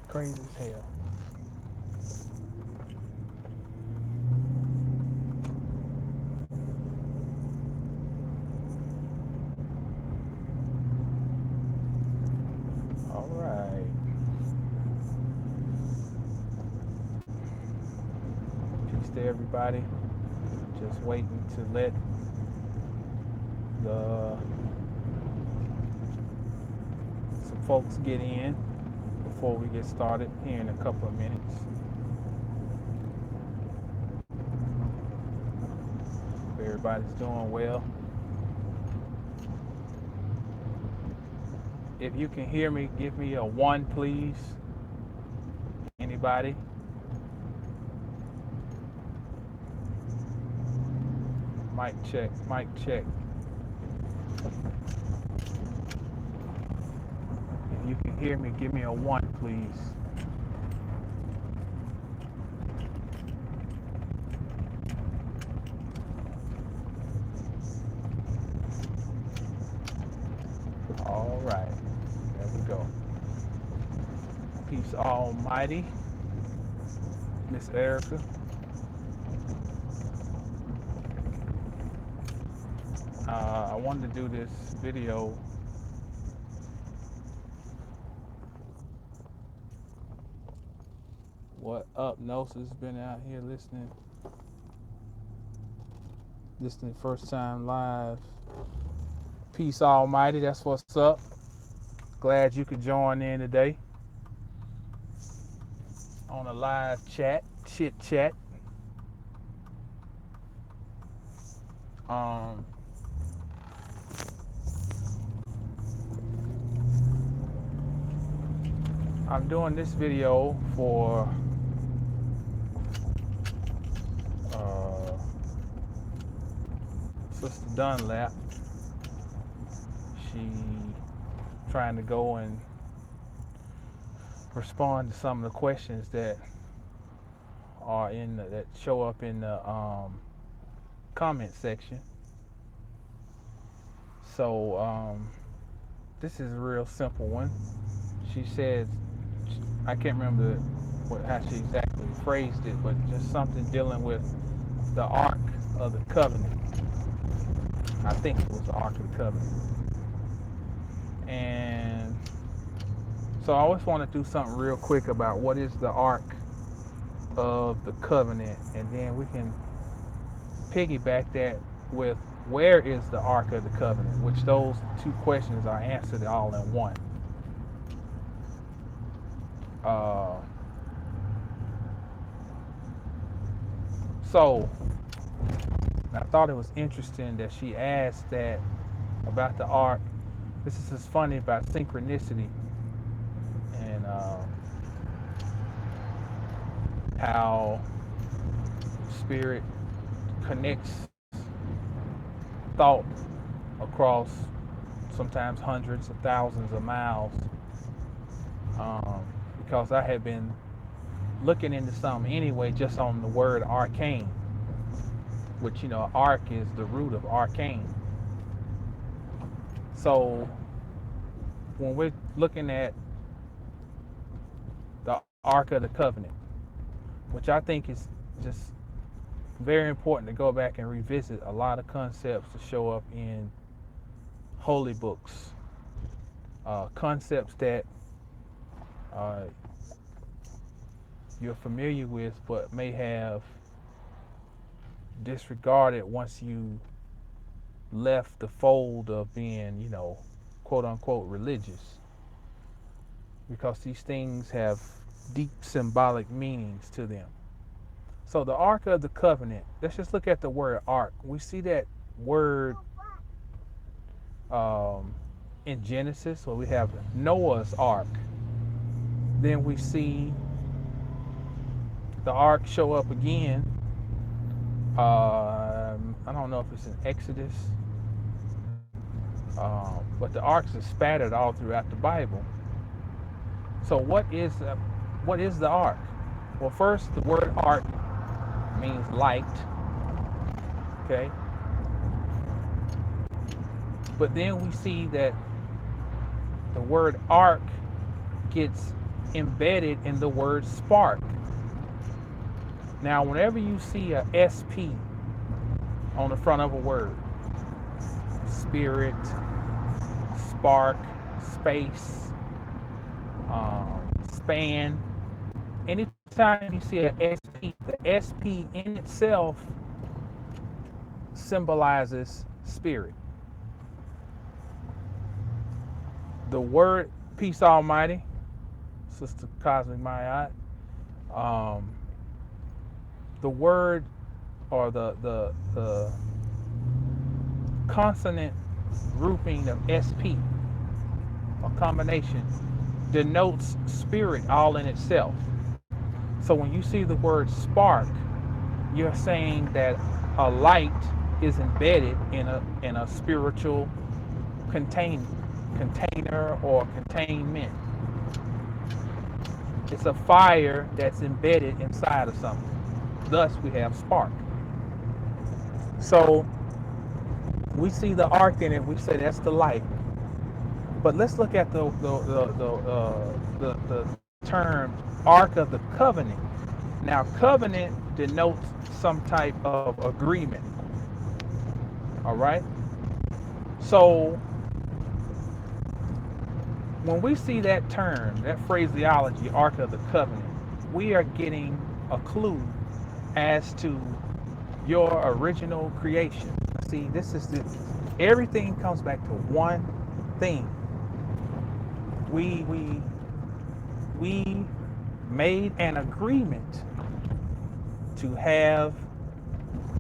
Crazy as hell. All right. Peace to everybody. Just waiting to let the some folks get in before we get started here in a couple of minutes. Hope everybody's doing well. If you can hear me, give me a one, please. Anybody? Mic check, mic check. If you can hear me, give me a one, please. All right, there we go. Peace Almighty, Miss Erica. I wanted to do this video. What up, Gnosis? Been out here listening first time live. Peace Almighty, that's what's up. Glad you could join in today on a live chat, chit chat. Um, I'm doing this video for Sister Dunlap. She trying to go and respond to some of the questions that are that show up in the comment section. So this is a real simple one. She said, I can't remember how she exactly phrased it, but just something dealing with the Ark of the Covenant. I think it was the Ark of the Covenant. And so I always want to do something real quick about what is the Ark of the Covenant, and then we can piggyback that with where is the Ark of the Covenant, which those two questions are answered all in one. So I thought it was interesting that she asked that about the Ark. This is just funny about synchronicity and how spirit connects thought across sometimes hundreds of thousands of miles. Because I had been looking into something anyway, just on the word arcane, which, you know, arc is the root of arcane. So when we're looking at the Ark of the Covenant, which I think is just very important to go back and revisit a lot of concepts that show up in holy books, concepts that you're familiar with but may have disregarded once you left the fold of being, you know, quote unquote religious, because these things have deep symbolic meanings to them. So the Ark of the Covenant, let's just look at the word ark. We see that word in Genesis, where we have Noah's Ark. Then we see the ark show up again. I don't know if it's in Exodus, but the arks are spattered all throughout the Bible. So what is the ark? Well, first, the word ark means light. Okay. But then we see that the word ark gets embedded in the word spark. Now, whenever you see a SP on the front of a word, spirit, spark, space, span, anytime you see a SP, the SP in itself symbolizes spirit. The word peace almighty, Sister Cosmic Mayat, the word or the consonant grouping of SP, a combination, denotes spirit all in itself. So when you see the word spark, you're saying that a light is embedded in a spiritual container or containment. It's a fire that's embedded inside of something. Thus, we have spark. So we see the arc in it. We say that's the light. But let's look at the term Ark of the Covenant. Now, covenant denotes some type of agreement. All right. So when we see that term, that phraseology, Ark of the Covenant, we are getting a clue as to your original creation. See, everything comes back to one thing. We made an agreement to have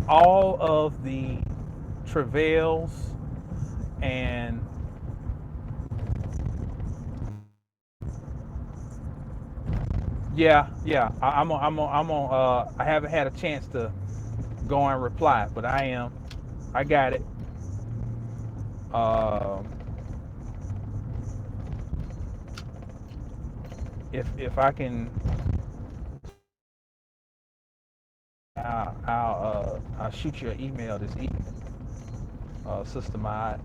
all of the travails and I haven't had a chance to go and reply, but I got it. If I can, I'll shoot you an email this evening, Sister Maud.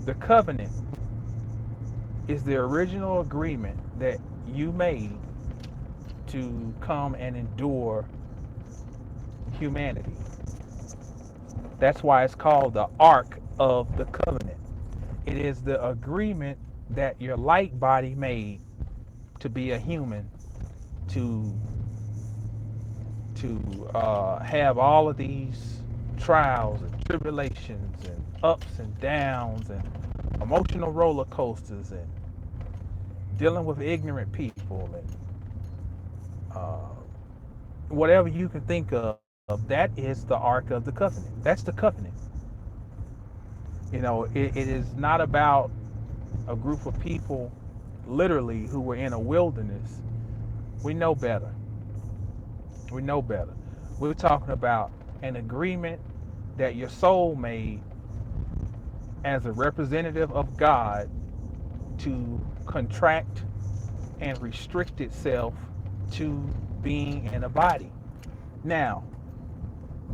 The covenant is the original agreement that you made to come and endure humanity. That's why it's called the Ark of the Covenant. It is the agreement that your light body made to be a human, to have all of these trials and tribulations and ups and downs and emotional roller coasters and dealing with ignorant people and whatever you can think of, that is the Ark of the Covenant. That's the covenant. You know, it is not about a group of people literally who were in a wilderness. We know better. We know better. We're talking about an agreement that your soul made as a representative of God to contract and restrict itself to being in a body. Now,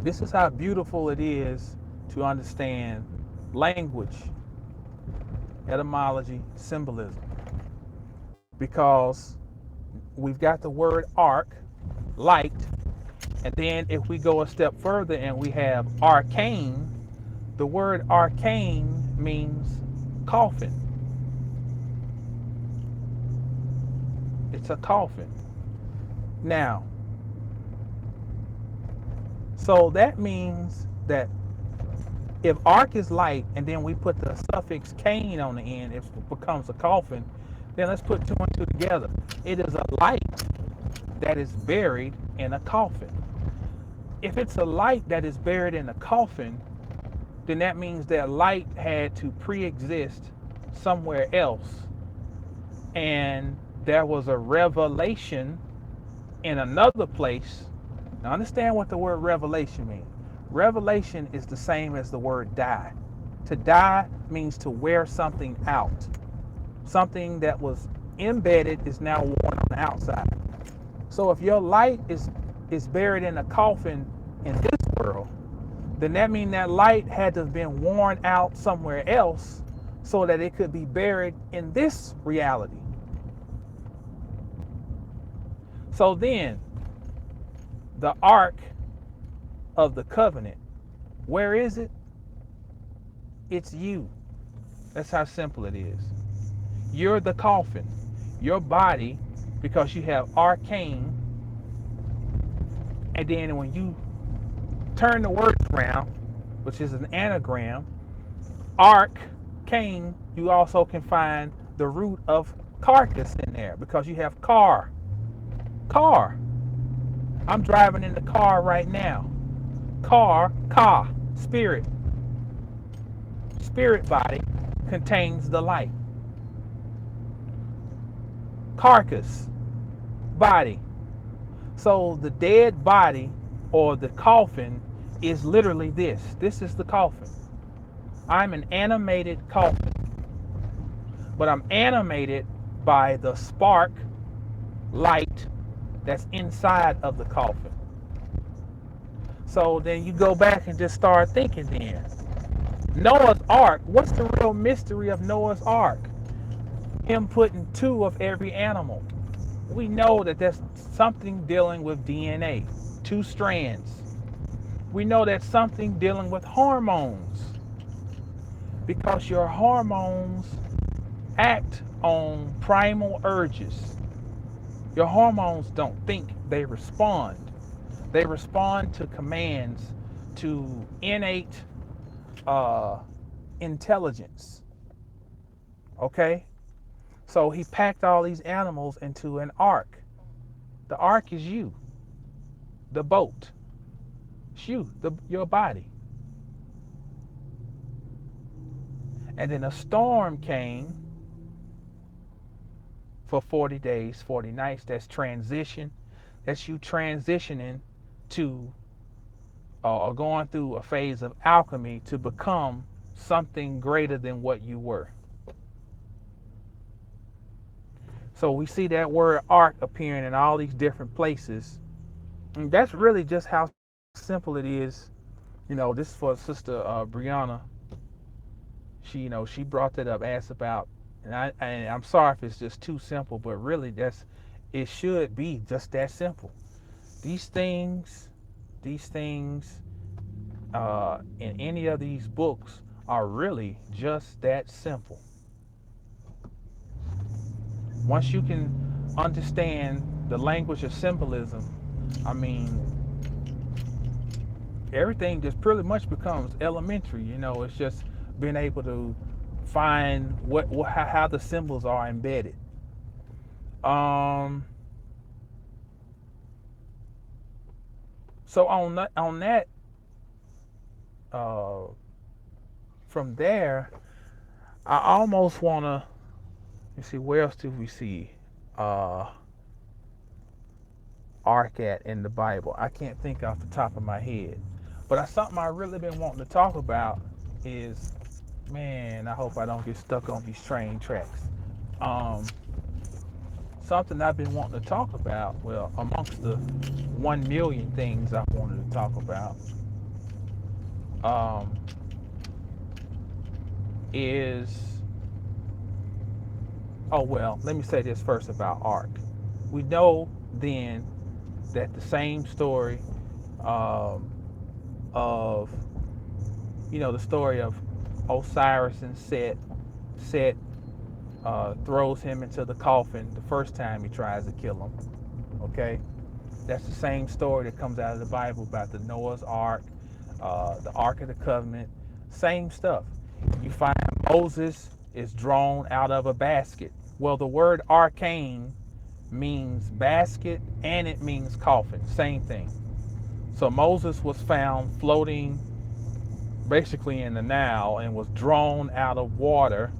this is how beautiful it is to understand language, etymology, symbolism. Because we've got the word ark, light, and then if we go a step further and we have arcane, the word arcane means coffin. It's a coffin. Now, so that means that if ark is light and then we put the suffix cane on the end, it becomes a coffin. Then let's put two and two together. It is a light that is buried in a coffin. If it's a light that is buried in a coffin, then that means that light had to pre-exist somewhere else. And there was a revelation in another place. Now understand what the word revelation means. Revelation is the same as the word die. To die means to wear something out. Something that was embedded is now worn on the outside. So if your light is buried in a coffin in this world, then that means that light had to have been worn out somewhere else so that it could be buried in this reality. So then, the Ark of the Covenant, where is it? It's you. That's how simple it is. You're the coffin. Your body, because you have arcane, and then when you turn the words around, which is an anagram, arcane, you also can find the root of carcass in there because you have car. Car. I'm driving in the car right now. Ka, spirit. Spirit body contains the light. Carcass, body. So the dead body or the coffin is literally this. This is the coffin. I'm an animated coffin, but I'm animated by the spark light that's inside of the coffin. So then you go back and just start thinking then. Noah's Ark, what's the real mystery of Noah's Ark? Him putting 2 of every animal. We know that there's something dealing with DNA, 2 strands. We know that's something dealing with hormones because your hormones act on primal urges. Your hormones don't think, they respond. They respond to commands, to innate intelligence. Okay? So he packed all these animals into an ark. The ark is you, the boat. It's you, your body. And then a storm came for 40 days, 40 nights. That's transition. That's you transitioning to or going through a phase of alchemy to become something greater than what you were. So we see that word ark appearing in all these different places. And that's really just how simple it is. This is for Sister Brianna. She brought that up, asked about, and I'm sorry if it's just too simple, but really it should be just that simple. These things in any of these books are really just that simple. Once you can understand the language of symbolism, I mean, everything just pretty much becomes elementary. It's just being able to find how the symbols are embedded. So on that, from there, I almost wanna. Let's see, where else do we see ark at in the Bible? I can't think off the top of my head, but something I really been wanting to talk about is, man, I hope I don't get stuck on these train tracks. Something I've been wanting to talk about, well, amongst the 1 million things I wanted to talk about, is, let me say this first about ark. We know then that the same story of the story of Osiris and Set throws him into the coffin the first time he tries to kill him. Okay, that's the same story that comes out of the Bible about the Noah's Ark, the Ark of the Covenant. Same stuff. You find Moses is drawn out of a basket. Well, the word arcane means basket and it means coffin. Same thing. So Moses was found floating basically in the Nile and was drawn out of water.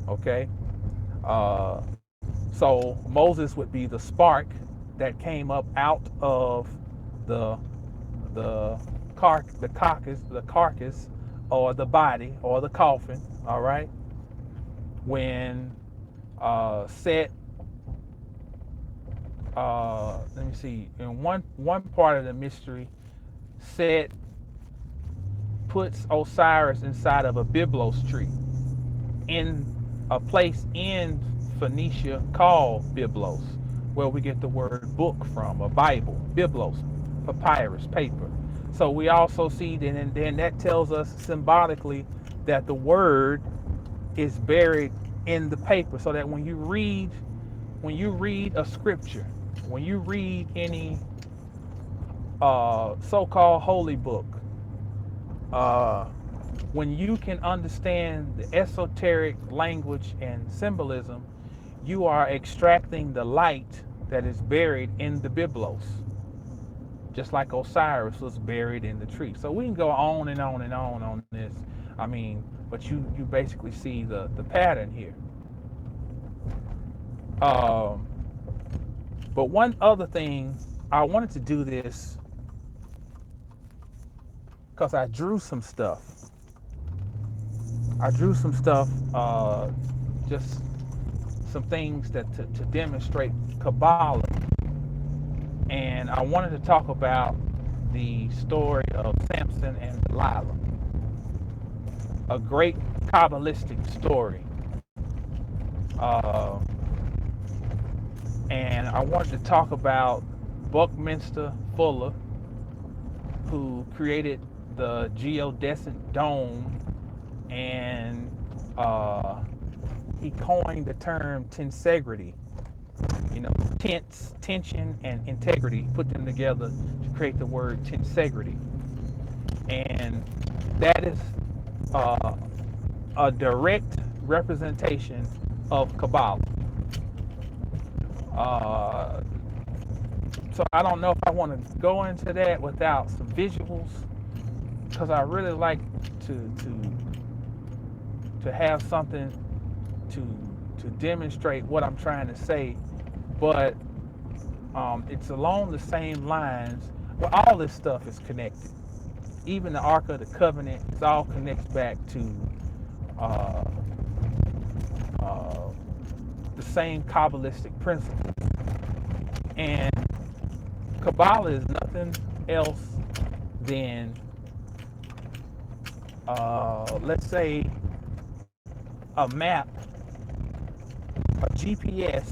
Okay. So Moses would be the spark that came up out of the carcass or the body or the coffin. All right. When Set, let me see, in one part of the mystery, Set puts Osiris inside of a byblos tree in a place in Phoenicia called Byblos, where we get the word book from, a Bible, Byblos, papyrus, paper. So we also see that, and then that tells us symbolically that the word is buried in the paper, so that when you read a scripture, when you read any so-called holy book, uh, when you can understand the esoteric language and symbolism, you are extracting the light that is buried in the Byblos, just like Osiris was buried in the tree. So we can go on and on and on this. I mean, but you basically see the pattern here. But one other thing, I wanted to do this because I drew some stuff. Just some things that to demonstrate Kabbalah. And I wanted to talk about the story of Samson and Delilah, a great Kabbalistic story. And I wanted to talk about Buckminster Fuller, who created the geodesic dome, and he coined the term tensegrity. You know, tension, and integrity, put them together to create the word tensegrity. And that is a direct representation of Kabbalah. So I don't know if I want to go into that without some visuals, because I really like to have something to demonstrate what I'm trying to say. But it's along the same lines. Well, all this stuff is connected. Even the Ark of the Covenant, it all connects back to the same Kabbalistic principles. And Kabbalah is nothing else than, let's say, a map, a GPS,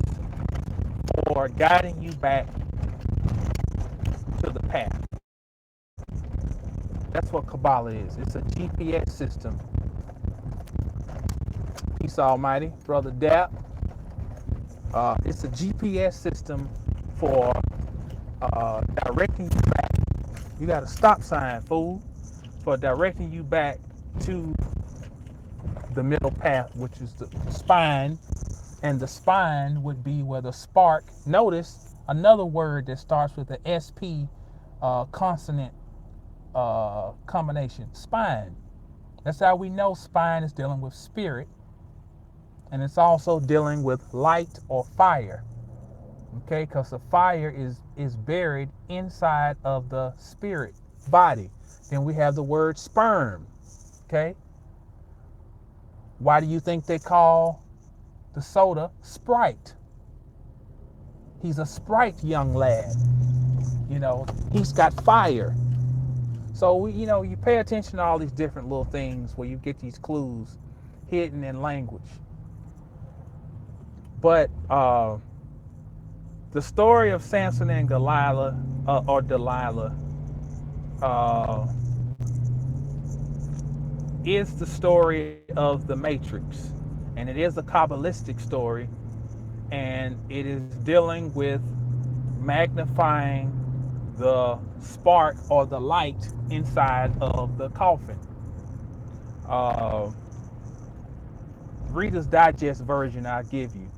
for guiding you back to the path. That's what Kabbalah is. It's a GPS system. Peace Almighty, Brother Dap. It's a GPS system for directing you back. You got a stop sign, fool, for directing you back to the middle path, which is the spine. And the spine would be where the spark. Notice another word that starts with the SP consonant combination. Spine. That's how we know spine is dealing with spirit. And it's also dealing with light or fire. Okay, because the fire is buried inside of the spirit body. Then we have the word sperm. Okay. Why do you think they call the soda Sprite? He's a Sprite young lad. You know, he's got fire. So, you know, you pay attention to all these different little things where you get these clues hidden in language. But the story of Samson and Delilah, is the story of the Matrix. And it is a Kabbalistic story. And it is dealing with magnifying the spark or the light inside of the coffin. Reader's Digest version I'll give you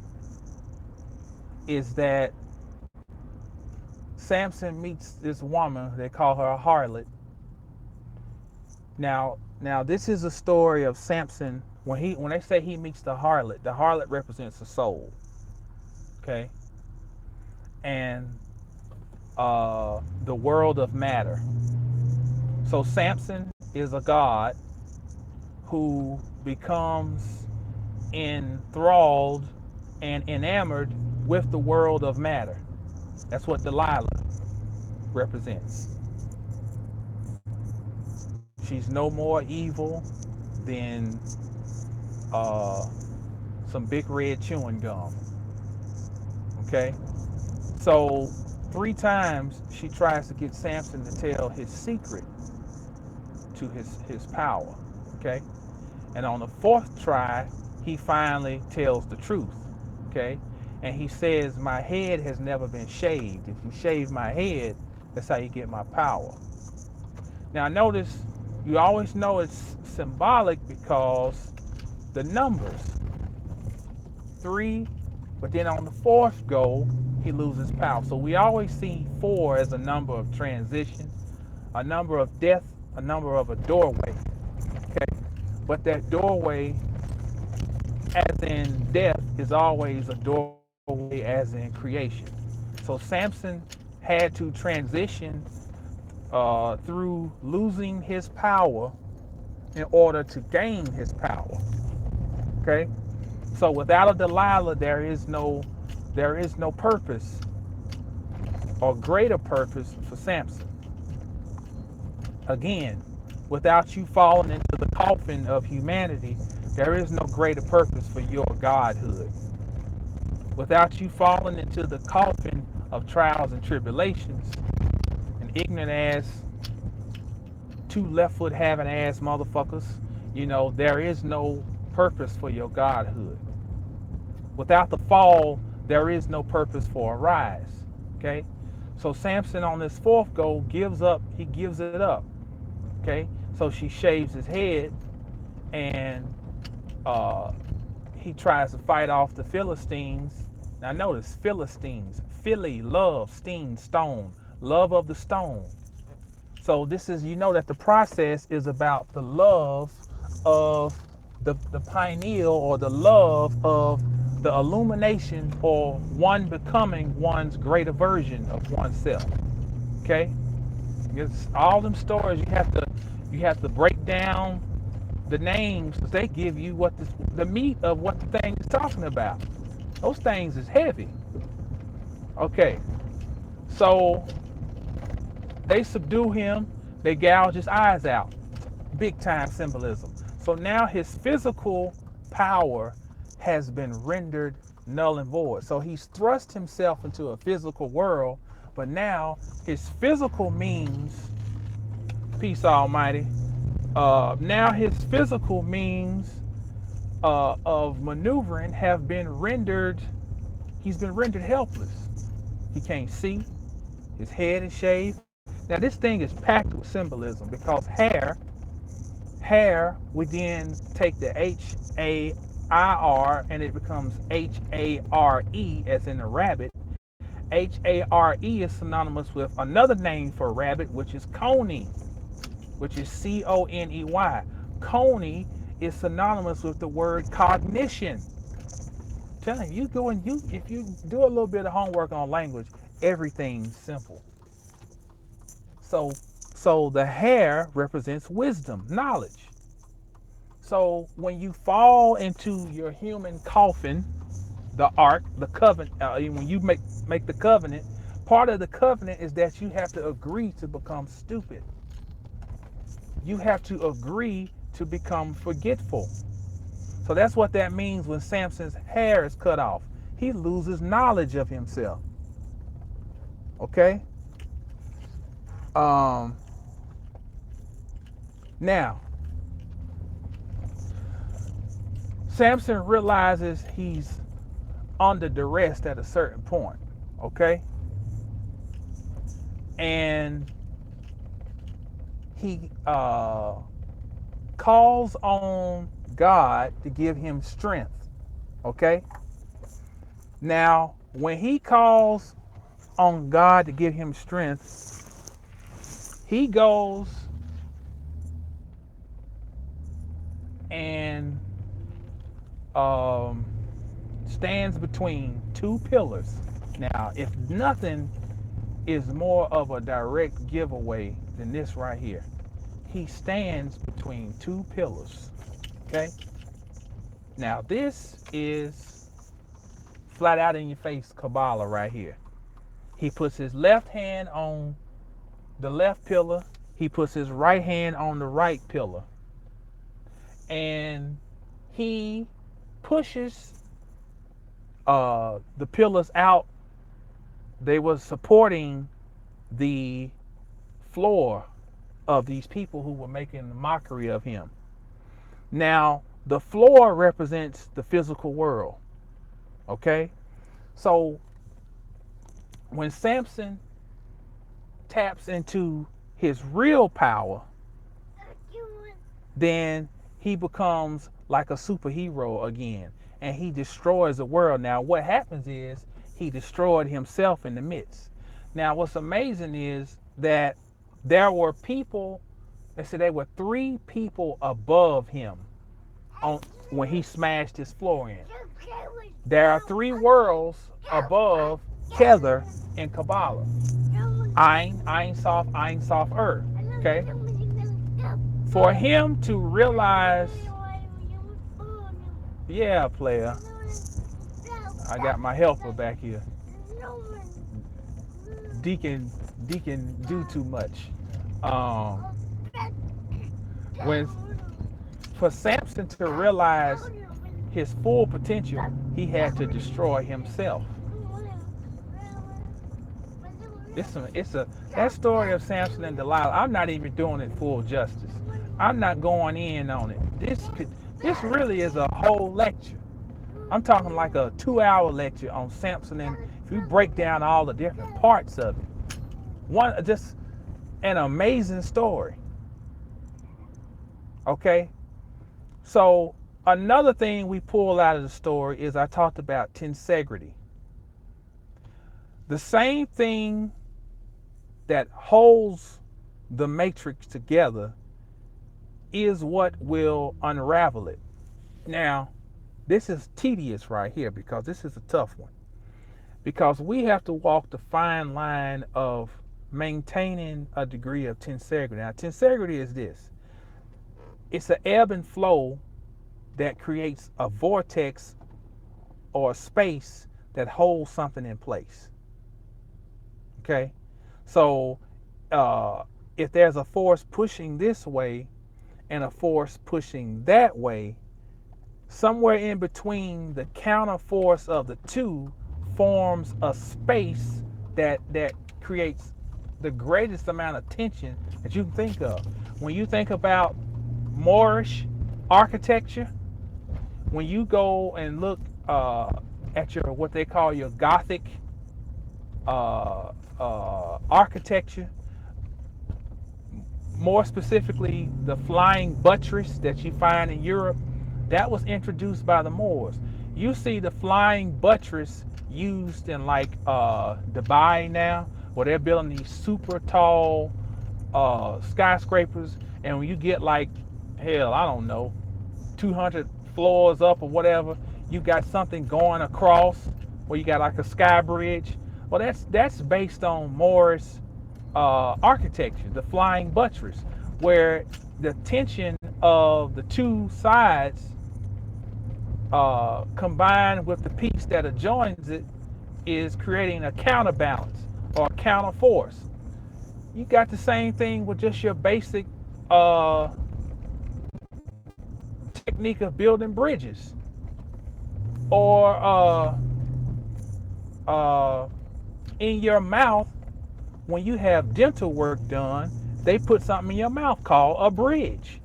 is that Samson meets this woman, they call her a harlot. Now this is a story of Samson. When they say he meets the harlot represents a soul. Okay? And the world of matter. So Samson is a god who becomes enthralled and enamored with the world of matter. That's what Delilah represents. She's no more evil than some big red chewing gum. Okay? So 3 times she tries to get Samson to tell his secret to his power. Okay? And on the 4th try, he finally tells the truth. Okay? And he says, my head has never been shaved. If you shave my head, that's how you get my power. Now notice, you always know it's symbolic because the numbers 3, but then on the 4th go, he loses power. So we always see 4 as a number of transition, a number of death, a number of a doorway. Okay, but that doorway, as in death, is always a doorway as in creation. So Samson had to transition through losing his power in order to gain his power. Okay, so without a Delilah, there is no purpose or greater purpose for Samson. Again, without you falling into the coffin of humanity, there is no greater purpose for your godhood. Without you falling into the coffin of trials and tribulations, and ignorant ass, 2 left foot having ass motherfuckers, there is no purpose for your godhood. Without the fall, there is no purpose for a rise. Okay? So Samson on this 4th go gives it up. Okay? So she shaves his head, and he tries to fight off the Philistines. Now notice, Philistines, Philly, love, steen, stone, love of the stone. So this is, that the process is about the love of the pineal, or the love of the illumination, or one becoming one's greater version of oneself. Okay? It's all them stories you have to break down the names, because they give you what the meat of what the thing is talking about. Those things is heavy. Okay, so they subdue him, they gouge his eyes out. Big time symbolism. So now his physical power has been rendered null and void. So he's thrust himself into a physical world, but now his physical means, peace almighty, now his physical means of maneuvering have been rendered, he's been rendered helpless. He can't see, his head is shaved. Now this thing is packed with symbolism, because hair, we then take the H-A-I-R and it becomes H-A-R-E, as in a rabbit. H-A-R-E is synonymous with another name for rabbit, which is coney, which is C-O-N-E-Y. Coney is synonymous with the word cognition. I'm telling you, if you do a little bit of homework on language, everything's simple. So the hair represents wisdom, knowledge. So when you fall into your human coffin, the ark, the covenant, when you make the covenant, part of the covenant is that you have to agree to become stupid. You have to agree to become forgetful. So that's what that means when Samson's hair is cut off. He loses knowledge of himself. Okay? Now, Samson realizes he's under duress at a certain point. Okay? And he calls on God to give him strength. Okay? Now, when he calls on God to give him strength, he goes and stands between 2 pillars. Now, if nothing is more of a direct giveaway than this right here, he stands between 2 pillars. Okay? Now, this is flat out in your face Kabbalah right here. He puts his left hand on the left pillar. He puts his right hand on the right pillar, and he pushes the pillars out. They were supporting the floor of these people who were making a mockery of him. Now, the floor represents the physical world. Okay? So, when Samson taps into his real power, then he becomes like a superhero again, and he destroys the world. Now, what happens is he destroyed himself in the midst. Now, what's amazing is that there were people, they said there were 3 people above him on when he smashed his floor in. There are 3 worlds above Kether in Kabbalah. Ein Sof, Earth. Okay? For him to realize, yeah, player, I got my helper back here. Deacon do too much. When for Samson to realize his full potential, he had to destroy himself. That story of Samson and Delilah. I'm not even doing it full justice. I'm not going in on it. This really is a whole lecture. I'm talking like a 2-hour lecture on Samson, and if you break down all the different parts of it, just an amazing story. Okay, so another thing we pull out of the story is I talked about tensegrity. The same thing that holds the matrix together is what will unravel it. Now, this is tedious right here because this is a tough one. Because we have to walk the fine line of maintaining a degree of tensegrity. Now, tensegrity is this. It's an ebb and flow that creates a vortex or a space that holds something in place. Okay? So, if there's a force pushing this way and a force pushing that way, somewhere in between the counter force of the two forms a space that creates the greatest amount of tension that you can think of. When you think about Moorish architecture, when you go and look at your what they call your Gothic architecture, more specifically the flying buttress that you find in Europe, that was introduced by the Moors. You see the flying buttress used in like Dubai now, where they're building these super tall skyscrapers, and when you get like, hell, I don't know, 200 floors up or whatever, you got something going across where you got like a sky bridge. Well, that's based on Moorish architecture, the flying buttress, where the tension of the two sides combined with the piece that adjoins it is creating a counterbalance or a counter force. You got the same thing with just your basic technique of building bridges, or in your mouth. When you have dental work done, they put something in your mouth called a bridge,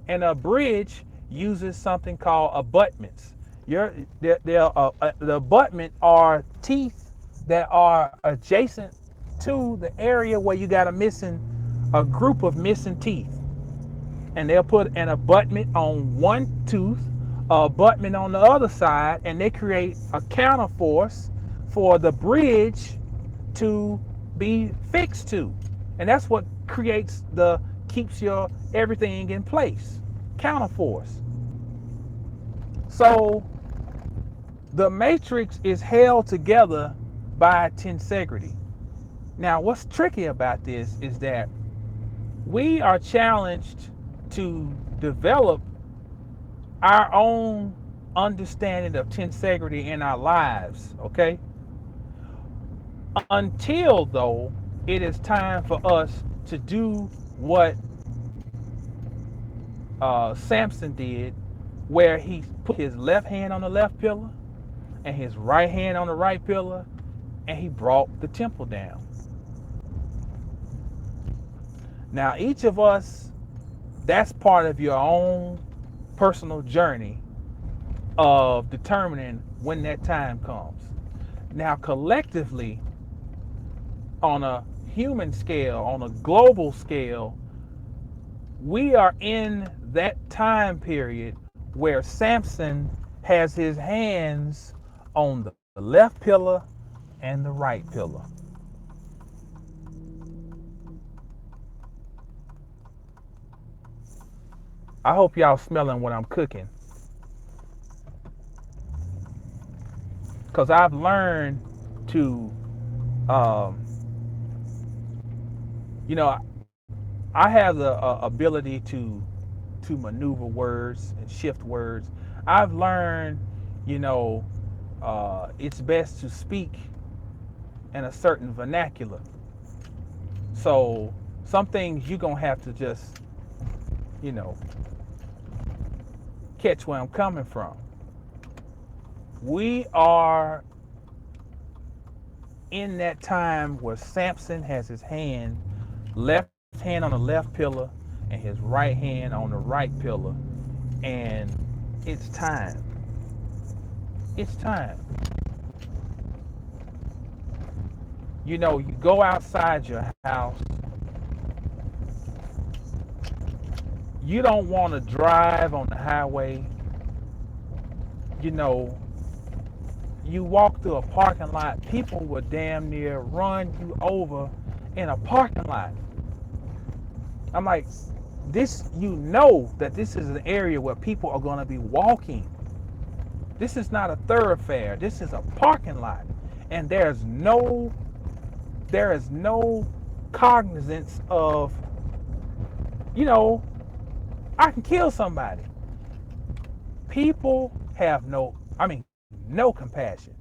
and a bridge uses something called abutments. The abutment are teeth that are adjacent to the area where you got a group of missing teeth, and they'll put an abutment on one tooth, a abutment on the other side, and they create a counter force for the bridge to be fixed to, and that's what keeps your everything in place. Counter force. So the matrix is held together by tensegrity. Now, what's tricky about this is that we are challenged to develop our own understanding of tensegrity in our lives, okay? Until, though, it is time for us to do what Samson did, where he put his left hand on the left pillar and his right hand on the right pillar, and he brought the temple down. Now, each of us, that's part of your own personal journey of determining when that time comes. Now, collectively, on a human scale, on a global scale, we are in that time period where Samson has his hands on the left pillar and the right pillar. I hope y'all smelling what I'm cooking, because I've learned to, um, you know, I have the ability to maneuver words and shift words. I've learned, you know, it's best to speak in a certain vernacular. So some things you're gonna have to just, you know, catch where I'm coming from. We are in that time where Samson has his left hand on the left pillar and his right hand on the right pillar, and it's time. It's time. You know, you go outside your house, you don't want to drive on the highway. You know, you walk through a parking lot, people will damn near run you over in a parking lot. I'm like, this, you know that this is an area where people are going to be walking. This is not a thoroughfare. This is a parking lot. And there is no cognizance of, you know, I can kill somebody. People have no compassion.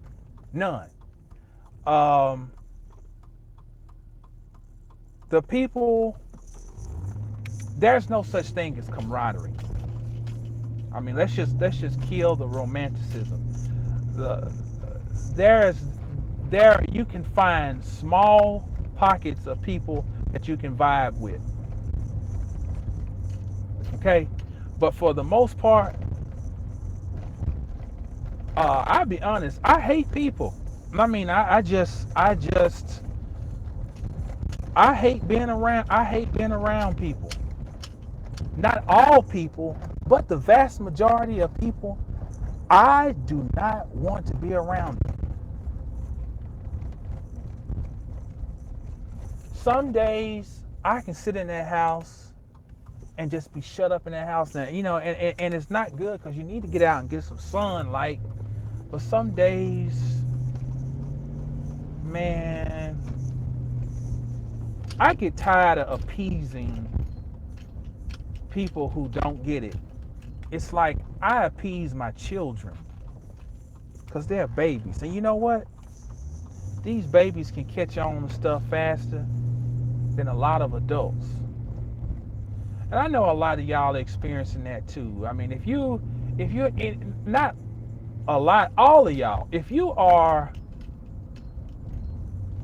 None. The people, there's no such thing as camaraderie. I mean, let's just kill the romanticism. There you can find small pockets of people that you can vibe with. Okay, but for the most part, I'll be honest. I hate people. I mean, I hate being around. I hate being around people. Not all people, but the vast majority of people, I do not want to be around them. Some days I can sit in that house and just be shut up in that house, and you know, and it's not good because you need to get out and get some sunlight. But some days, man, I get tired of appeasing people who don't get it. It's like I appease my children because they're babies. And you know what? These babies can catch on to stuff faster than a lot of adults. And I know a lot of y'all are experiencing that too. I mean, if you're in, not a lot, all of y'all, if you are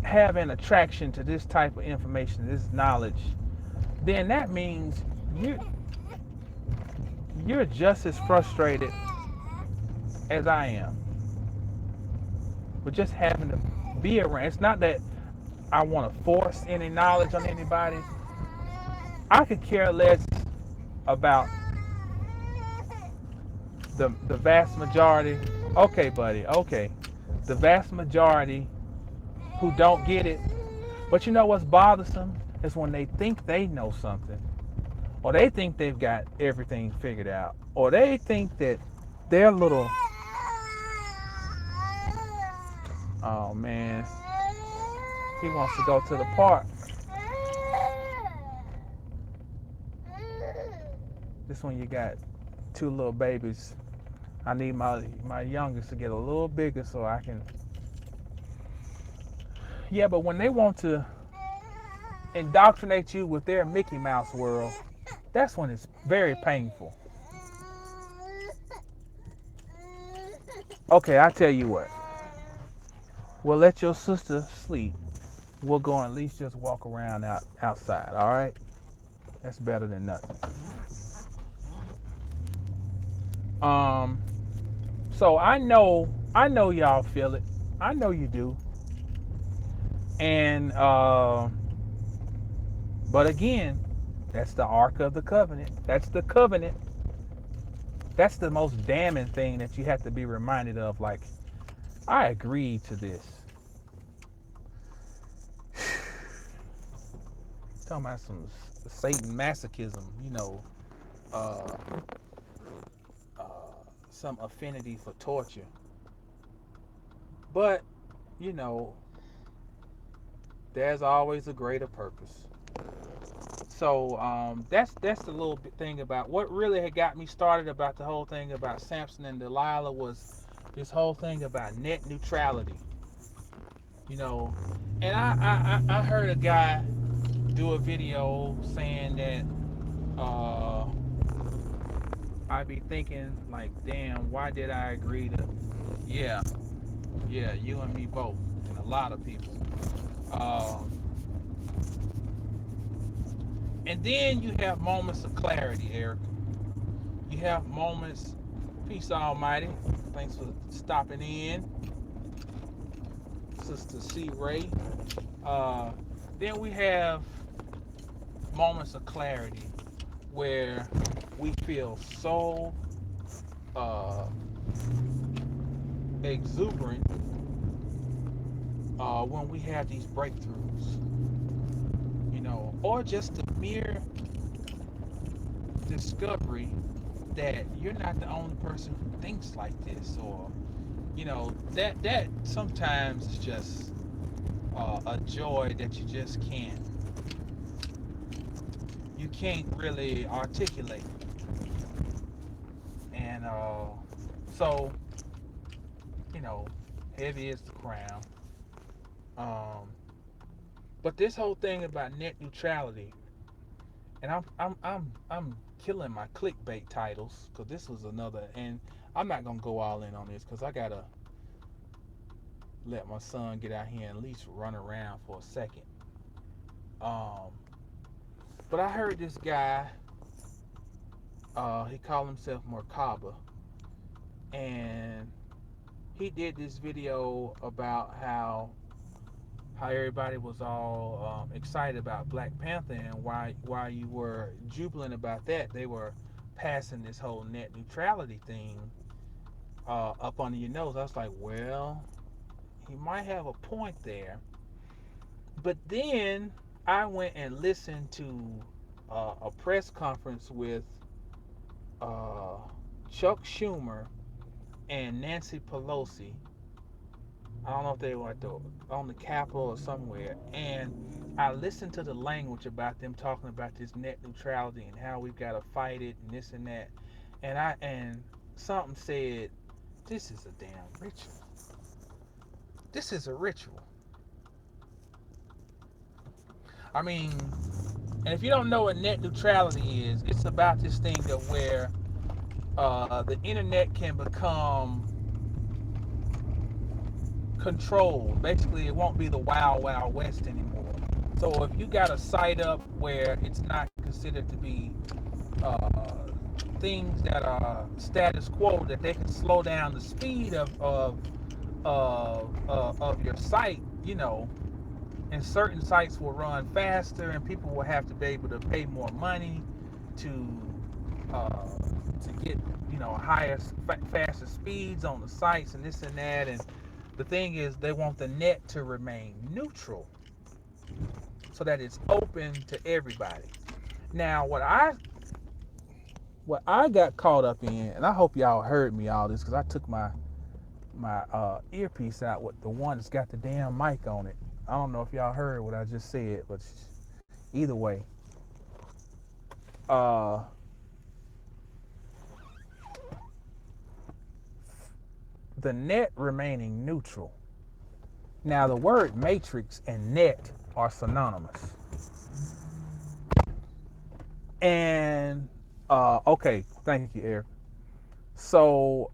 having attraction to this type of information, this knowledge, then that means you're just as frustrated as I am with just having to be around. It's not that I want to force any knowledge on anybody. I could care less about the vast majority. Okay, buddy, okay. The vast majority who don't get it. But you know what's bothersome is when they think they know something, or they think they've got everything figured out, or they think that their little, oh man, he wants to go to the park. This one you got two little babies. I need my youngest to get a little bigger so I can. Yeah, but when they want to indoctrinate you with their Mickey Mouse world, that's when it's very painful. Okay, I tell you what. We'll let your sister sleep. We'll go and at least just walk around outside, all right? That's better than nothing. Um, so I know y'all feel it. I know you do. And but again, that's the Ark of the Covenant. That's the covenant. That's the most damning thing that you have to be reminded of. Like, I agreed to this. Talking about some Satan masochism, uh, uh, some affinity for torture. But, you know, there's always a greater purpose. So that's the little bit thing about what really had got me started about the whole thing about Samson and Delilah was this whole thing about net neutrality, you know. And I heard a guy do a video saying that I'd be thinking like, damn, why did I agree to? Yeah, yeah, you and me both, and a lot of people. Um, and then you have moments of clarity, Eric. You have moments. Peace Almighty. Thanks for stopping in, Sister C. Ray. Uh, then we have moments of clarity where we feel so uh, exuberant when we have these breakthroughs, or just the mere discovery that you're not the only person who thinks like this, or that sometimes is just a joy that you can't really articulate. And so you know heavy is the crown. um but this whole thing about net neutrality, and I'm killing my clickbait titles because this was another, and I'm not gonna go all in on this because I gotta let my son get out here and at least run around for a second. um but I heard this guy, he called himself Merkaba, and he did this video about how everybody was all excited about Black Panther, and why you were jubilant about that. They were passing this whole net neutrality thing up under your nose. I was like, well, he might have a point there. But then I went and listened to a press conference with uh, Chuck Schumer and Nancy Pelosi. I don't know if they were on the Capitol or somewhere. And I listened to the language about them talking about this net neutrality and how we've got to fight it and this and that. And something said, this is a damn ritual. This is a ritual. I mean, and if you don't know what net neutrality is, it's about this thing that where the internet can become controlled. Basically, it won't be the wild, wild west anymore. So if you got a site up where it's not considered to be uh, things that are status quo, that they can slow down the speed of your site, and certain sites will run faster, and people will have to be able to pay more money to uh, to get higher, faster speeds on the sites and this and that. And the thing is, they want the net to remain neutral so that it's open to everybody. Now, what I got caught up in, and I hope y'all heard me all this because I took my earpiece out with the one that's got the damn mic on it. I don't know if y'all heard what I just said, but either way, uh, the net remaining neutral. Now, the word matrix and net are synonymous. And okay, thank you, Eric. So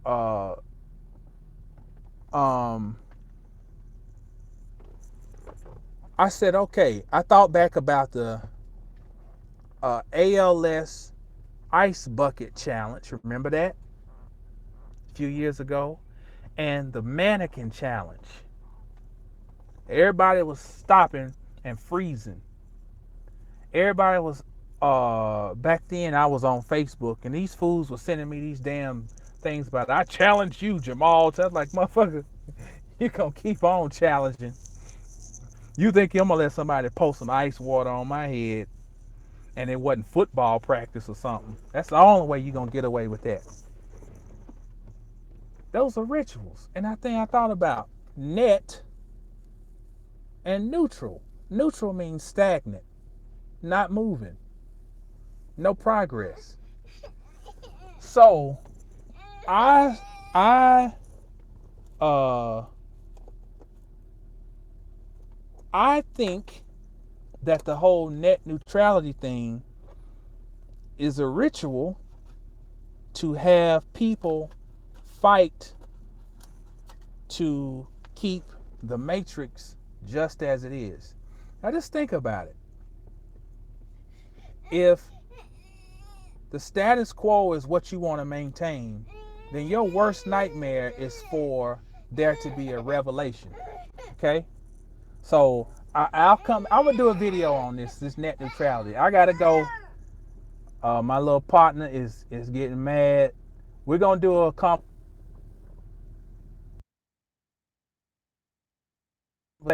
um I said, okay, I thought back about the ALS ice bucket challenge. Remember that a few years ago? And the mannequin challenge. Everybody was stopping and freezing. Everybody was back then I was on Facebook and these fools were sending me these damn things about I challenge you, Jamal. So I was like, motherfucker, you gonna keep on challenging. You think I'm gonna let somebody post some ice water on my head and it wasn't football practice or something? That's the only way you're gonna get away with that. Those are rituals. And I thought about net and neutral. Neutral means stagnant, not moving, no progress. So I I uh I think that the whole net neutrality thing is a ritual to have people fight to keep the matrix just as it is. Now just think about it. If the status quo is what you want to maintain, then your worst nightmare is for there to be a revelation. Okay? So I'll come. I'm gonna do a video on this net neutrality. I gotta go. My little partner is getting mad. We're gonna do a